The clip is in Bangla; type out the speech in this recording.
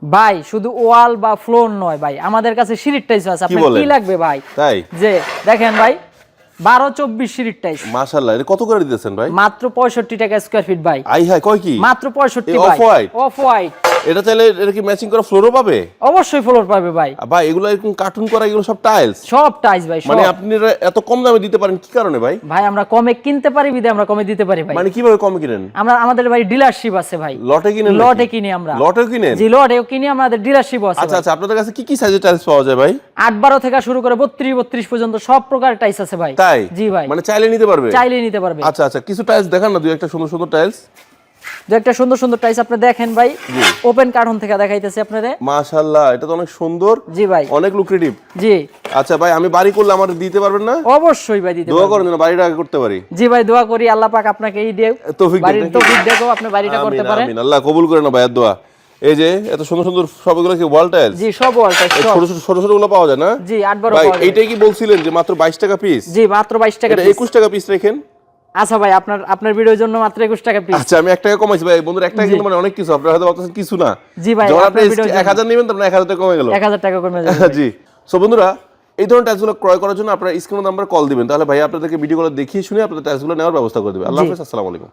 ভাই শুধু ওয়াল বা ফ্লোর নয় ভাই, আমাদের কাছে সিঁড়ির টাইলস আছে। আপনার কি লাগবে ভাই? তাই যে দেখেন ভাই 12-24 সিঁড়ির টাইলস। মাশাআল্লাহ, এটা কত করে দিতেছেন ভাই? মাত্র 65 টাকা স্কয়ার ফিট ভাই। আই হাই, কয় কি? মাত্র 65 অফ ভাই। White, off white. এটা চাইলে এটা কি ম্যাচিং করা ফ্লোরও পাবে? অবশ্যই ফ্লোর পাবে ভাই। ভাই এগুলো এরকম কার্টুন করা, এগুলো সব টাইলস? সব টাইলস ভাই। মানে আপনি এত কম দামে দিতে পারেন কি কারণে ভাই? ভাই আমরা কমে কিনতে পারি বিদে আমরা কমে দিতে পারি ভাই। মানে কিভাবে কমে কিনেন? আমরা আমাদের ভাই ডিলারশিপ আছে ভাই। লটে কিনেন? লটে কিনি আমরা। লটেও কিনেন? জি লটেও কিনি, আমাদের ডিলারশিপ আছে। আচ্ছা আচ্ছা, আপনাদের কাছে কি কি সাইজের টাইলস পাওয়া যায় ভাই? 8-12 থেকে শুরু করে 32-32 পর্যন্ত সব প্রকার টাইলস আছে ভাই। তাই? জি ভাই। মানে চাইলে নিতে পারবে? চাইলে নিতে পারবে। আচ্ছা আচ্ছা, কিছু টাইলস দেখান না, দুই একটা সুন্দর সুন্দর টাইলস। যে একটা সুন্দর সুন্দর টাইলস আপনি দেখেন ভাই, ওপেন কার্টন থেকে দেখাইতেছি আপনাদের। মাশাআল্লাহ, এটা তো অনেক সুন্দর। জি ভাই। অনেক লুক্রেটিভ। জি। আচ্ছা ভাই, আমি বাড়ি করলে আমাদের দিতে পারবেন না? অবশ্যই ভাই দিতে দোয়া পারবো। করেন যেন বাড়িটা আগে করতে পারি। জি ভাই, দোয়া করি আল্লাহ পাক আপনাকে এই দিয়ে তৌফিক বাড়ির তৌফিক দেখো আপনি বাড়িটা করতে পারেন। আমিন, আল্লাহ কবুল করে না ভাইয়ের দোয়া। এই যে এত সুন্দর সুন্দর সবগুলো কি ওয়াল টাইলস? জি সব ওয়াল টাইলস সব। ছোট ছোট ছোট গুলো পাওয়া যায় না? জি 8-12 ভাই পাওয়া যায়। এইটাই কি বলছিলেন যে মাত্র 22 টাকা পিস? জি মাত্র 22 টাকা এটা পিস। 21 টাকা পিস রাখেন। আচ্ছা ভাই, আপনার ভিডিওর জন্য মাত্র 21 টাকা পিস। আচ্ছা, আমি 1 টাকা কমাইছি ভাই। বন্ধুরা 1 টাকা কিন্তু মানে অনেক কিছু, আপনারা হয়তো ভাবতেছেন কিছু না। জি ভাই, যখন আপনি আপনার ভিডিওর জন্য 1000 নেবেন তখন 1000 টাকা কমে গেল। 1000 টাকা কমে যাবে। জি। সো বন্ধুরা, এই ধরনের টাইলসগুলো ক্রয় করার জন্য আপনারা স্ক্রিনের নাম্বারে কল দিবেন, তাহলে ভাই আপনাদেরকে ভিডিও কলে দেখিয়ে শুনে আপনাদের টাইলসগুলো নেওয়ার ব্যবস্থা করে দেবে। আল্লাহ হাফেজ, আসসালামু আলাইকুম।